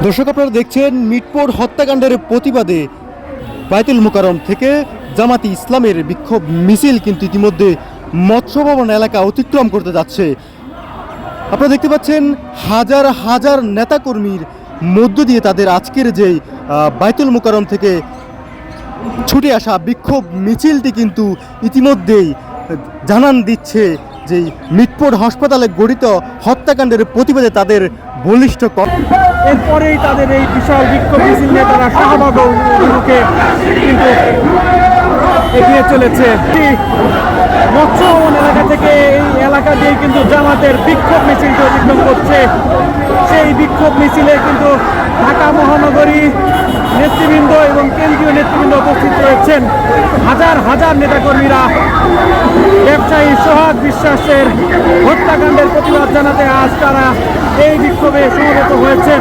দর্শক, আপনারা দেখছেন মিটপুর হত্যাকাণ্ডের প্রতিবাদে বায়তুল মোকাররম থেকে জামাতি ইসলামের বিক্ষোভ মিছিল কিন্তু ইতিমধ্যে মৎস্য ভবন এলাকা অতিক্রম করতে যাচ্ছে। আপনারা দেখতে পাচ্ছেন হাজার হাজার নেতাকর্মীর মধ্য দিয়ে তাদের আজকের যেই বায়তুল মোকাররম থেকে ছুটে আসা বিক্ষোভ মিছিলটি কিন্তু ইতিমধ্যেই জানান দিচ্ছে যে মিটপুর হাসপাতালে গঠিত হত্যাকাণ্ডের প্রতিবাদে তাদের বলিষ্ঠ এরপরেই তাদের এই বিশাল বিক্ষোভ মিছিল নিয়ে তারা শাহবাগ অভিমুখে কিন্তু এগিয়ে চলেছে। মৎস্য ভবন এলাকা থেকে এই এলাকা দিয়ে কিন্তু জামাতের বিক্ষোভ মিছিলটি অতিক্রম করছে। সেই বিক্ষোভ মিছিলে কিন্তু ঢাকা মহানগরী নেতৃবৃন্দ এবং কেন্দ্রীয় নেতৃবৃন্দ উপস্থিত রয়েছেন। হাজার হাজার নেতাকর্মীরা ব্যবসায়ী সোহাগ বিশ্বাসের হত্যাকাণ্ডের প্রতিবাদ জানাতে আজ তারা এই বিক্ষোভে সমবেত হয়েছেন।